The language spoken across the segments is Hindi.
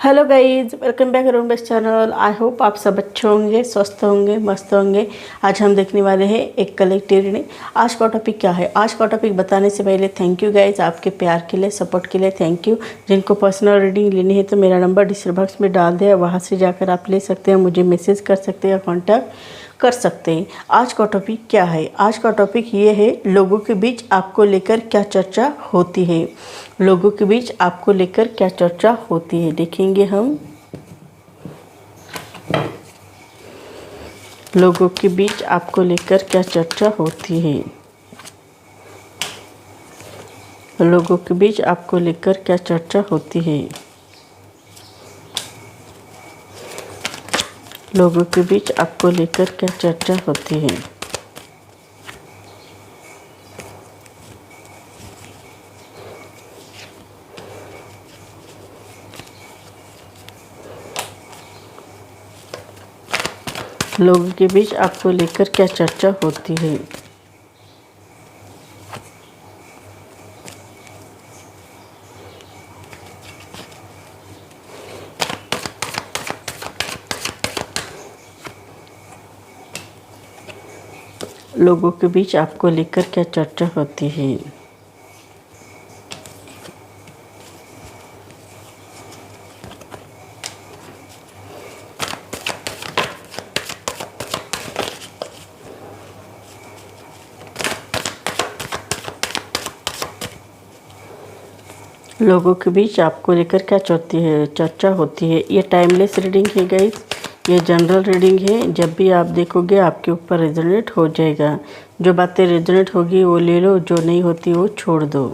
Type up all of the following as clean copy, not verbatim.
Hello guys, welcome back around best channel. I hope आप सब अच्छे होंगे, स्वस्थ होंगे, मस्त होंगे। आज हम देखने वाले हैं एक कलेक्टिव रीडिंग। आज का टॉपिक क्या है? आज का टॉपिक बताने से पहले थैंक यू गाइज, आपके प्यार के लिए, सपोर्ट के लिए थैंक यू। जिनको पर्सनल रीडिंग लेनी है तो मेरा नंबर डिस्क्रिप्शन बॉक्स में डाल दिया, वहाँ से जाकर आप ले सकते हैं, मुझे मैसेज कर सकते हैं या कॉन्टैक्ट कर सकते हैं। आज का टॉपिक क्या है? आज का टॉपिक ये है, लोगों के बीच आपको लेकर क्या चर्चा होती है। लोगों के बीच आपको लेकर क्या चर्चा होती है, देखेंगे हम। लोगों के बीच आपको लेकर क्या चर्चा होती है। लोगों के बीच आपको लेकर क्या चर्चा होती है। लोगों के बीच आपको लेकर क्या चर्चा होती है। लोगों के बीच आपको लेकर क्या चर्चा होती है। लोगों के बीच आपको लेकर क्या चर्चा होती है। लोगों के बीच आपको लेकर क्या चर्चा होती है। ये टाइमलेस रीडिंग है गाइस, ये जनरल रीडिंग है। जब भी आप देखोगे आपके ऊपर रेजोनेट हो जाएगा। जो बातें रेजोनेट होगी वो ले लो, जो नहीं होती वो छोड़ दो।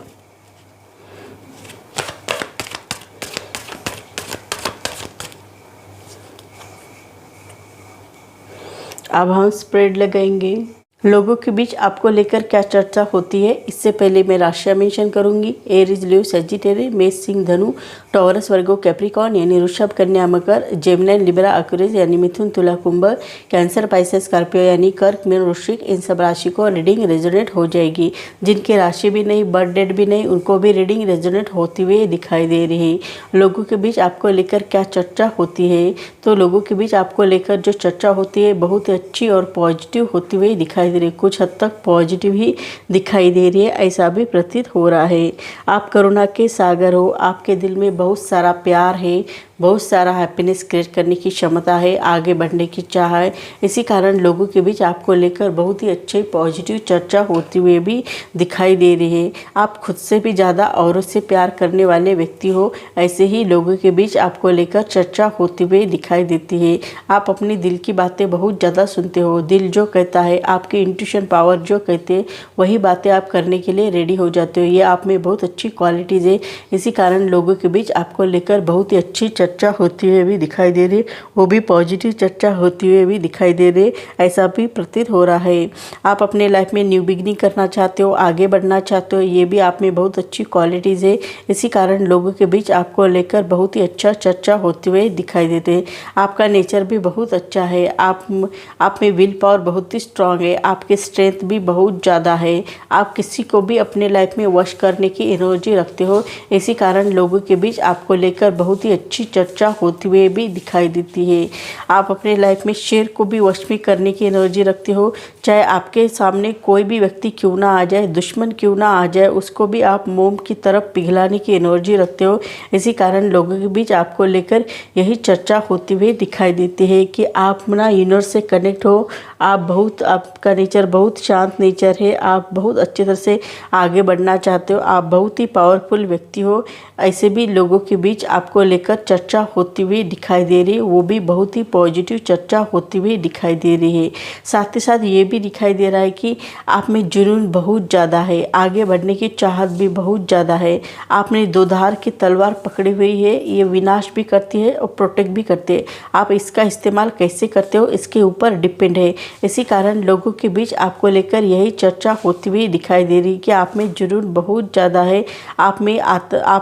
अब हम स्प्रेड लगाएंगे। लोगों के बीच आपको लेकर क्या चर्चा होती है। इससे पहले मैं राशियां मेंशन करूंगी। एरीज, लियो, सजिटेरियस, मेष, सिंह, धनु, टॉरस, वर्गो, कैप्रिकॉर्न यानी वृषभ, कन्या, मकर, जेमिनी, लिब्रा, एक्वेरियस यानी मिथुन, तुला, कुंभ, कैंसर, पाइसेस, स्कॉर्पियो यानी कर्क, मीन, वृश्चिक, इन सब राशि को रीडिंग रेजोनेट हो जाएगी। जिनकी राशि भी नहीं, बर्थ डेट भी नहीं, उनको भी रीडिंग रेजोनेट होती हुई दिखाई दे रही है। लोगों के बीच आपको लेकर क्या चर्चा होती है, तो लोगों के बीच आपको लेकर जो चर्चा होती है बहुत ही अच्छी और पॉजिटिव होती हुई दिखाई दे रही है। कुछ हद तक पॉजिटिव ही दिखाई दे रही है, ऐसा भी प्रतीत हो रहा है। आप करुणा के सागर हो, आपके दिल में बहुत सारा प्यार है, बहुत सारा हैप्पीनेस क्रिएट करने की क्षमता है, आगे बढ़ने की चाह है। इसी कारण लोगों के बीच आपको लेकर बहुत ही अच्छी पॉजिटिव चर्चा होती हुई भी दिखाई दे रही है। आप खुद से भी ज़्यादा औरों से प्यार करने वाले व्यक्ति हो, ऐसे ही लोगों के बीच आपको लेकर चर्चा होती हुई दिखाई देती है। आप अपने दिल की बातें बहुत ज़्यादा सुनते हो। दिल जो कहता है, आपकी इंट्यूशन पावर जो कहते हैं, वही बातें आप करने के लिए रेडी हो जाते हो। ये आप में बहुत अच्छी क्वालिटीज़ है। इसी कारण लोगों के बीच आपको लेकर बहुत ही अच्छी चर्चा होती हुई भी दिखाई दे रही है, वो भी पॉजिटिव चर्चा होती हुई भी दिखाई दे रही है, ऐसा भी प्रतीत हो रहा है। आप अपने लाइफ में न्यू बिगनिंग करना चाहते हो, आगे बढ़ना चाहते हो, ये भी आप में बहुत अच्छी क्वालिटीज़ है। इसी कारण लोगों के बीच आपको लेकर बहुत ही अच्छा चर्चा होते हुए दिखाई देते हैं। आपका नेचर भी बहुत अच्छा है। आप में विल पावर बहुत ही स्ट्रांग है, आपके स्ट्रेंथ भी बहुत ज़्यादा है। आप किसी को भी अपने लाइफ में वश करने की एनर्जी रखते हो। इसी कारण लोगों के बीच आपको लेकर बहुत ही अच्छी चर्चा होती हुई भी दिखाई देती है। आप अपने लाइफ में शेर को भी वश में करने की एनर्जी रखते हो। चाहे आपके सामने कोई भी व्यक्ति क्यों ना आ जाए, दुश्मन क्यों ना आ जाए, उसको भी आप मोम की तरफ पिघलाने की एनर्जी रखते हो। इसी कारण लोगों के बीच आपको लेकर यही चर्चा होती हुई दिखाई देती है कि आप ना यूनिवर्स से कनेक्ट हो। आपका नेचर बहुत शांत नेचर है। आप बहुत अच्छी तरह से आगे बढ़ना चाहते हो। आप बहुत ही पावरफुल व्यक्ति हो। ऐसे भी लोगों के बीच आपको लेकर चर्चा होती हुई दिखाई दे रही है, वो भी बहुत ही पॉजिटिव चर्चा होती हुई दिखाई दे रही है। साथ ही साथ ये भी दिखाई दे रहा है कि आप में जुनून बहुत ज़्यादा है, आगे बढ़ने की चाहत भी बहुत ज़्यादा है। आपने दो धार की तलवार पकड़ी हुई है, ये विनाश भी करती है और प्रोटेक्ट भी करती है। आप इसका इस्तेमाल कैसे करते हो इसके ऊपर डिपेंड है। इसी कारण लोगों के बीच आपको लेकर यही चर्चा होती हुई दिखाई दे रही है कि आप में जुनून बहुत ज़्यादा है, आप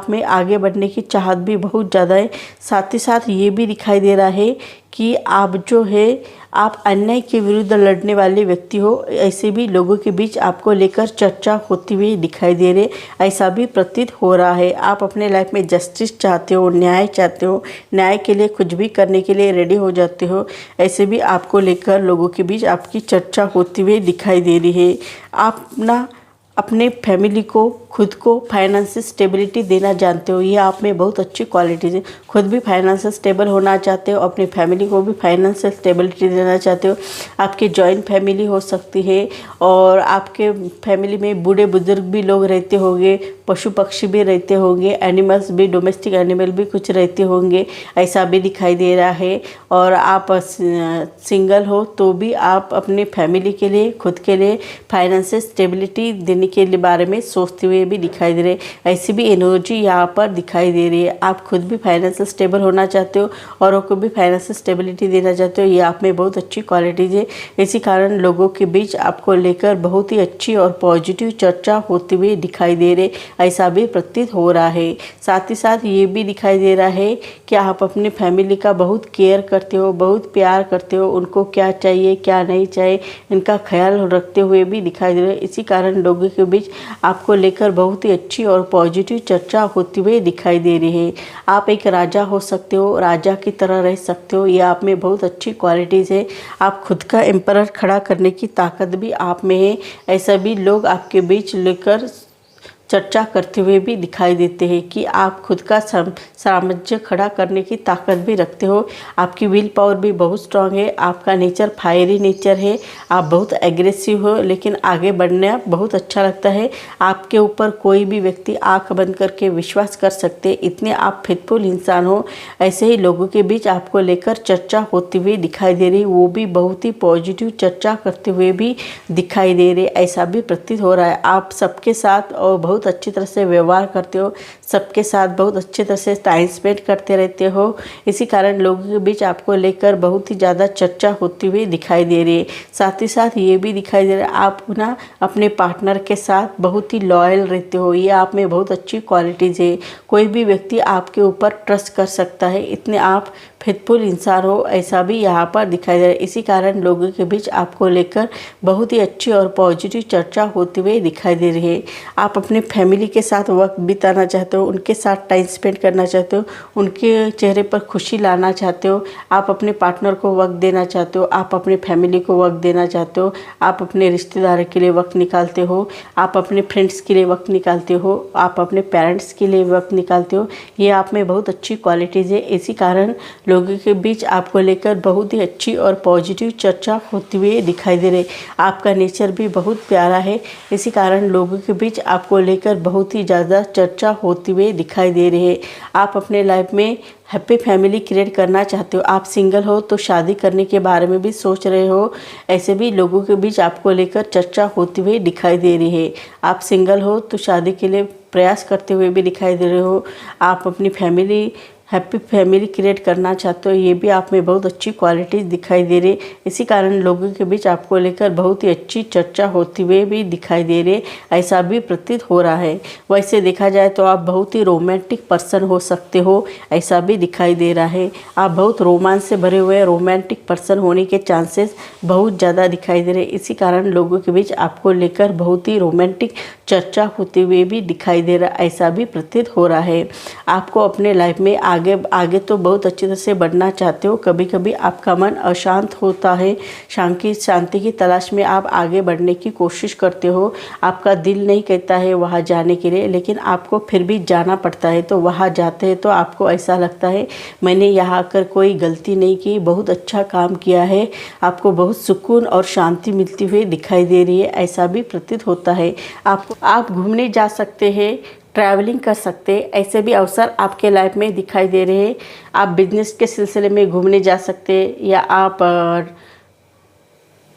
में आगे बढ़ने की चाहत भी बहुत ज़्यादा है। साथ ही साथ ये भी दिखाई दे रहा है कि आप जो है आप अन्याय के विरुद्ध लड़ने वाले व्यक्ति हो। ऐसे भी लोगों के बीच आपको लेकर चर्चा होती हुई दिखाई दे रही, ऐसा भी प्रतीत हो रहा है। आप अपने लाइफ में जस्टिस चाहते हो, न्याय चाहते हो, न्याय के लिए कुछ भी करने के लिए रेडी हो जाते हो। ऐसे भी आपको लेकर लोगों के बीच आपकी चर्चा होती हुई दिखाई दे रही है। आप ना अपने फैमिली को, खुद को फाइनेंशियल स्टेबिलिटी देना जानते हो, ये आप में बहुत अच्छी क्वालिटीज़ है। खुद भी फाइनेंशियल स्टेबल होना चाहते हो, अपनी फैमिली को भी फाइनेंशियल स्टेबिलिटी देना चाहते हो। आपकी जॉइंट फैमिली हो सकती है और आपके फैमिली में बूढ़े बुजुर्ग भी लोग रहते होंगे, पशु पक्षी भी रहते होंगे, एनिमल्स भी, डोमेस्टिक एनिमल भी कुछ रहते होंगे, ऐसा भी दिखाई दे रहा है। और आप सिंगल हो तो भी आप अपनी फैमिली के लिए, खुद के लिए फाइनेंशियल स्टेबिलिटी देने के बारे में सोचते हुए भी दिखाई दे रहे। ऐसी भी एनर्जी यहाँ पर दिखाई दे रही है। आप खुद भी फाइनेंशियल स्टेबल होना चाहते हो, औरों को भी फाइनेंशियल स्टेबिलिटी देना चाहते हो, ये आप में बहुत अच्छी क्वालिटीज़ है। इसी कारण लोगों के बीच आपको लेकर बहुत ही अच्छी और पॉजिटिव चर्चा होती हुई दिखाई दे रही, ऐसा भी प्रतीत हो रहा है। साथ ही साथ ये भी दिखाई दे रहा है कि आप अपनी फैमिली का बहुत केयर करते हो, बहुत प्यार करते हो, उनको क्या चाहिए क्या नहीं चाहिए इनका ख्याल रखते हुए भी दिखाई दे रहा है। इसी कारण लोगों के बीच आपको लेकर बहुत ही अच्छी और पॉजिटिव चर्चा होती हुई दिखाई दे रही है। आप एक राजा हो सकते हो, राजा की तरह रह सकते हो, ये आप में बहुत अच्छी क्वालिटीज़ है। आप खुद का एम्परर खड़ा करने की ताकत भी आप में है। ऐसा भी लोग आपके बीच लेकर चर्चा करते हुए भी दिखाई देते हैं कि आप खुद का सामंजस्य खड़ा करने की ताकत भी रखते हो। आपकी विल पावर भी बहुत स्ट्रांग है। आपका नेचर फायरी नेचर है। आप बहुत एग्रेसिव हो, लेकिन आगे बढ़ना बहुत अच्छा लगता है। आपके ऊपर कोई भी व्यक्ति आंख बंद करके विश्वास कर सकते, इतने आप फेथफुल इंसान हो। ऐसे ही लोगों के बीच आपको लेकर चर्चा होती हुई दिखाई दे रही, वो भी बहुत ही पॉजिटिव चर्चा करते हुए भी दिखाई दे रही, ऐसा भी प्रतीत हो रहा है। आप सबके साथ और बहुत अच्छी तरह से व्यवहार करते हो, सबके साथ बहुत अच्छी तरह से टाइम स्पेंड करते रहते हो। इसी कारण लोगों के बीच आपको लेकर बहुत ही ज़्यादा चर्चा होती हुई दिखाई दे रही है। साथ ही साथ ये भी दिखाई दे रहा है आप ना अपने पार्टनर के साथ बहुत ही लॉयल रहते हो, ये आप में बहुत अच्छी क्वालिटीज़ है। कोई भी व्यक्ति आपके ऊपर ट्रस्ट कर सकता है, इतने आप फेथफुल इंसान हो, ऐसा भी यहाँ पर दिखाई दे रहा है। इसी कारण लोगों के बीच आपको लेकर बहुत ही अच्छी और पॉजिटिव चर्चा होती हुई दिखाई दे रही है। आप अपने फैमिली के साथ वक्त बिताना चाहते हो, उनके साथ टाइम स्पेंड करना चाहते हो, उनके चेहरे पर खुशी लाना चाहते हो। आप अपने पार्टनर को वक्त देना चाहते हो, आप अपने फैमिली को वक्त देना चाहते हो, आप अपने रिश्तेदारों के लिए वक्त निकालते हो, आप अपने फ्रेंड्स के लिए वक्त निकालते हो, आप अपने पेरेंट्स के लिए वक्त निकालते हो। ये आप में बहुत अच्छी क्वालिटीज़ है। इसी कारण लोगों के बीच आपको लेकर बहुत ही अच्छी और पॉजिटिव चर्चा होती हुई दिखाई दे रही। आपका नेचर भी बहुत प्यारा है। इसी कारण लोगों के बीच आपको लेकर बहुत ही ज़्यादा चर्चा होती हुई दिखाई दे रही है। आप अपने लाइफ में हैप्पी फैमिली क्रिएट करना चाहते हो। आप सिंगल हो तो शादी करने के बारे में भी सोच रहे हो, ऐसे भी लोगों के बीच आपको लेकर चर्चा होती हुई दिखाई दे रही है। आप सिंगल हो तो शादी के लिए प्रयास करते हुए भी दिखाई दे रहे हो। आप अपनी हैप्पी फैमिली क्रिएट करना चाहते हो, ये भी आप में बहुत अच्छी क्वालिटीज़ दिखाई दे रही। इसी कारण लोगों के बीच आपको लेकर बहुत ही अच्छी चर्चा होती हुई भी दिखाई दे रही, ऐसा भी प्रतीत हो रहा है। वैसे देखा जाए तो आप बहुत ही रोमांटिक पर्सन हो सकते हो, ऐसा भी दिखाई दे रहा है। आप बहुत रोमांस से भरे हुए रोमांटिक पर्सन होने के चांसेस बहुत ज़्यादा दिखाई दे रहे। इसी कारण लोगों के बीच आपको लेकर बहुत ही रोमांटिक चर्चा होते हुए भी दिखाई दे रहा, ऐसा भी प्रतीत हो रहा है। आपको अपने लाइफ में आगे तो बहुत अच्छी तरह से बढ़ना चाहते हो। कभी कभी आपका मन अशांत होता है, शांति की तलाश में आप आगे बढ़ने की कोशिश करते हो। आपका दिल नहीं कहता है वहाँ जाने के लिए, लेकिन आपको फिर भी जाना पड़ता है। तो वहाँ जाते हैं तो आपको ऐसा लगता है मैंने यहाँ आकर कोई गलती नहीं की, बहुत अच्छा काम किया है। आपको बहुत सुकून और शांति मिलती हुई दिखाई दे रही है, ऐसा भी प्रतीत होता है। आप घूमने जा सकते हैं, ट्रैवलिंग कर सकते हैं, ऐसे भी अवसर आपके लाइफ में दिखाई दे रहे हैं। आप बिजनेस के सिलसिले में घूमने जा सकते हैं, या आप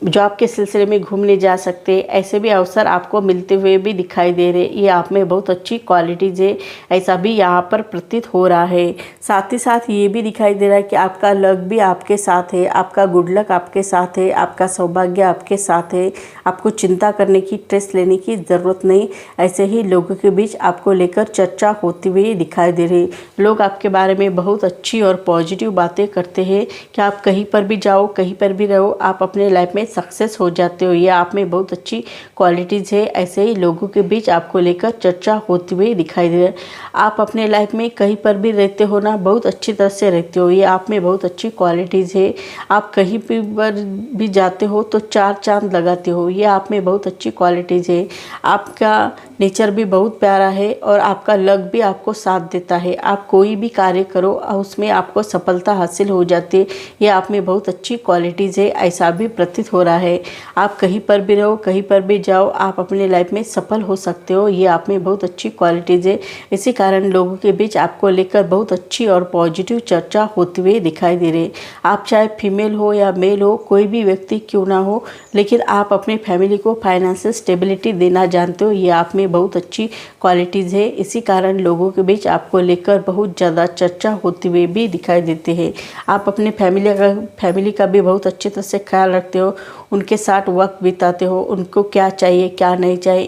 जो आपके सिलसिले में घूमने जा सकते हैं, ऐसे भी अवसर आपको मिलते हुए भी दिखाई दे रहे। ये आप में बहुत अच्छी क्वालिटीज़ है, ऐसा भी यहाँ पर प्रतीत हो रहा है। साथ ही साथ ये भी दिखाई दे रहा है कि आपका लक भी आपके साथ है, आपका गुड लक आपके साथ है, आपका सौभाग्य आपके साथ है। आपको चिंता करने की, स्ट्रेस लेने की ज़रूरत नहीं। ऐसे ही लोगों के बीच आपको लेकर चर्चा होती हुई दिखाई दे रही। लोग आपके बारे में बहुत अच्छी और पॉजिटिव बातें करते हैं कि आप कहीं पर भी जाओ, कहीं पर भी रहो, आप अपने लाइफ में सक्सेस हो जाते हो। ये आप में बहुत अच्छी क्वालिटीज़ है। ऐसे ही लोगों के बीच आपको लेकर चर्चा होती हुई दिखाई दे रही है। आप अपने लाइफ में कहीं पर भी रहते हो ना, बहुत अच्छी तरह से रहते हो। ये आप में बहुत अच्छी क्वालिटीज़ है। आप कहीं पर भी जाते हो तो 4 चांद लगाते हो। ये आप में बहुत अच्छी क्वालिटीज़ है। आपका नेचर भी बहुत प्यारा है और आपका लक भी आपको साथ देता है। आप कोई भी कार्य करो उसमें आपको सफलता हासिल हो जाती है। ये आप में बहुत अच्छी क्वालिटीज़ है, ऐसा भी प्रतीत हो रहा है। आप कहीं पर भी रहो, कहीं पर भी जाओ, आप अपने लाइफ में सफल हो सकते हो। ये आप में बहुत अच्छी क्वालिटीज़ है। इसी कारण लोगों के बीच आपको लेकर बहुत अच्छी और पॉजिटिव चर्चा होती हुई दिखाई दे रही है। आप चाहे फीमेल हो या मेल हो, कोई भी व्यक्ति क्यों ना हो, लेकिन आप अपनी फैमिली को फाइनेंशियल स्टेबिलिटी देना जानते हो। ये आप में बहुत अच्छी क्वालिटीज़ है। इसी कारण लोगों के बीच आपको लेकर बहुत ज़्यादा चर्चा होती हुई भी दिखाई देती है। आप अपने फैमिली का भी बहुत अच्छी तरह से ख्याल रखते हो, उनके साथ वक्त बिताते हो, उनको क्या चाहिए क्या नहीं चाहिए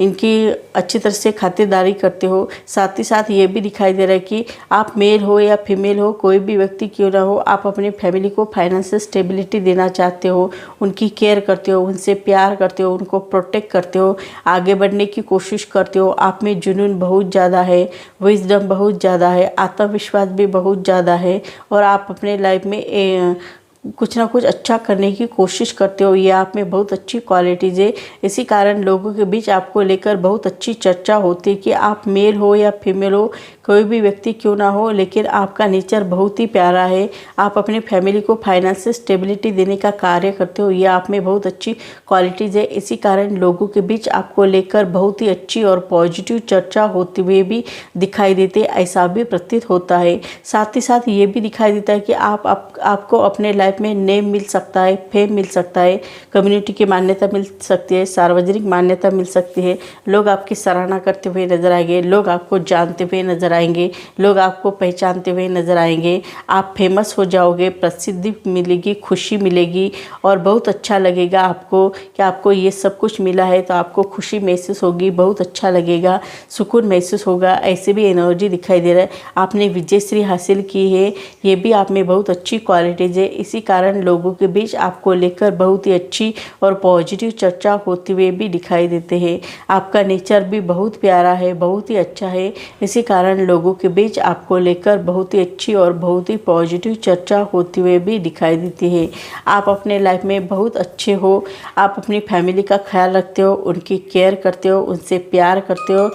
इनकी अच्छी तरह से खातिरदारी करते हो। साथ ही साथ ये भी दिखाई दे रहा है कि आप मेल हो या फीमेल हो, कोई भी व्यक्ति क्यों ना हो, आप अपनी फैमिली को फाइनेंशियल स्टेबिलिटी देना चाहते हो, उनकी केयर करते हो, उनसे प्यार करते हो, उनको प्रोटेक्ट करते हो, आगे बढ़ने की कोशिश करते हो। आप में जुनून बहुत ज़्यादा है, विजडम बहुत ज़्यादा है, आत्मविश्वास भी बहुत ज़्यादा है और आप अपने लाइफ में कुछ ना कुछ अच्छा करने की कोशिश करते हो। ये आप में बहुत अच्छी क्वालिटीज़ है। इसी कारण लोगों के बीच आपको लेकर बहुत अच्छी चर्चा होती है कि आप मेल हो या फीमेल हो, कोई भी व्यक्ति क्यों ना हो, लेकिन आपका नेचर बहुत ही प्यारा है। आप अपनी फैमिली को फाइनेंशियल स्टेबिलिटी देने का कार्य करते हो। ये आप में बहुत अच्छी क्वालिटीज़ है। इसी कारण लोगों के बीच आपको लेकर बहुत ही अच्छी और पॉजिटिव चर्चा होते हुए भी दिखाई देते, ऐसा भी प्रतीत होता है। साथ ही साथ ये भी दिखाई देता है कि आपको अपने लाइफ में नेम मिल सकता है, फेम मिल सकता है, कम्युनिटी की मान्यता मिल सकती है, सार्वजनिक मान्यता मिल सकती है। लोग आपकी सराहना करते हुए नजर आएंगे, लोग आपको जानते हुए नजर आएंगे, लोग आपको पहचानते हुए नजर आएंगे। आप फेमस हो जाओगे, प्रसिद्धि मिलेगी, खुशी मिलेगी और बहुत अच्छा लगेगा आपको कि आपको ये सब कुछ मिला है। तो आपको खुशी महसूस होगी, बहुत अच्छा लगेगा, सुकून महसूस होगा। ऐसे भी एनर्जी दिखाई दे रहा है। आपने विजयश्री हासिल की है, ये भी आप में बहुत अच्छी क्वालिटीज़ है। इसी कारण लोगों के बीच आपको लेकर बहुत ही अच्छी और पॉजिटिव चर्चा होते हुए भी दिखाई देते हैं। आपका नेचर भी बहुत प्यारा है, बहुत ही अच्छा है। इसी कारण लोगों के बीच आपको लेकर बहुत ही अच्छी और बहुत ही पॉजिटिव चर्चा होते हुए भी दिखाई देती है। आप अपने लाइफ में बहुत अच्छे हो, आप अपनी फैमिली का ख्याल रखते हो, उनकी केयर करते हो, उनसे प्यार करते हो,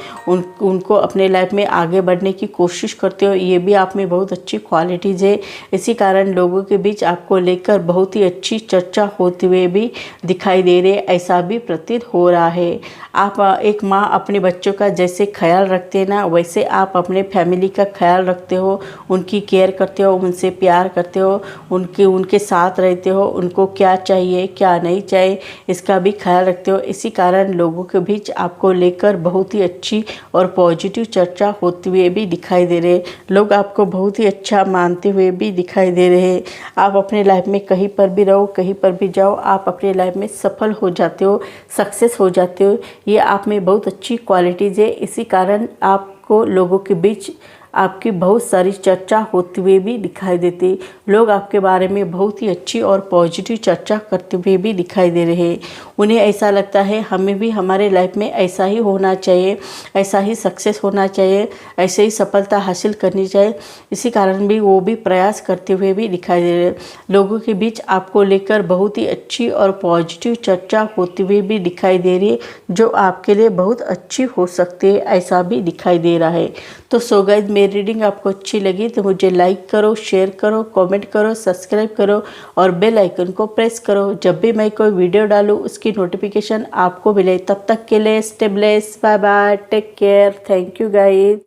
उनको अपने लाइफ में आगे बढ़ने की कोशिश करते हो। ये भी आप में बहुत अच्छी क्वालिटीज़ है। इसी कारण लोगों के बीच आपको लेकर बहुत ही अच्छी चर्चा होते हुए भी दिखाई दे रहे, ऐसा भी प्रतीत हो रहा है। आप एक माँ अपने बच्चों का जैसे ख्याल रखते हैं ना, वैसे आप अपने फैमिली का ख्याल रखते हो, उनकी केयर करते हो, उनसे प्यार करते हो, उनके साथ रहते हो, उनको क्या चाहिए क्या नहीं चाहिए इसका भी ख्याल रखते हो। इसी कारण लोगों के बीच आपको लेकर बहुत ही अच्छी और पॉजिटिव चर्चा होते हुए भी दिखाई दे रहे। लोग आपको बहुत ही अच्छा मानते हुए भी दिखाई दे रहे हैं। आप अपने लाइफ में कहीं पर भी रहो, कहीं पर भी जाओ, आप अपने लाइफ में सफल हो जाते हो, सक्सेस हो जाते हो। ये आप में बहुत अच्छी क्वालिटीज़ है। इसी कारण आपको लोगों के बीच आपकी बहुत सारी चर्चा होते हुए भी दिखाई देती। लोग आपके बारे में बहुत ही अच्छी और पॉजिटिव चर्चा करते हुए भी दिखाई दे रहे हैं। उन्हें ऐसा लगता है हमें भी हमारे लाइफ में ऐसा ही होना चाहिए, ऐसा ही सक्सेस होना चाहिए, ऐसे ही सफलता हासिल करनी चाहिए। इसी कारण भी वो भी प्रयास करते हुए भी दिखाई दे रहे हैं। लोगों के बीच आपको लेकर बहुत ही अच्छी और पॉजिटिव चर्चा होती हुई भी दिखाई दे रही है, जो आपके लिए बहुत अच्छी हो सकती है, ऐसा भी दिखाई दे रहा है। तो सो गाइस, मेरी रीडिंग आपको अच्छी लगी तो मुझे लाइक करो, शेयर करो, कमेंट करो, सब्सक्राइब करो और बेल आइकन को प्रेस करो। जब भी मैं कोई वीडियो डालूँ उसकी नोटिफिकेशन आपको मिले। तब तक के लिए stay blessed, bye bye, take care, thank you guys.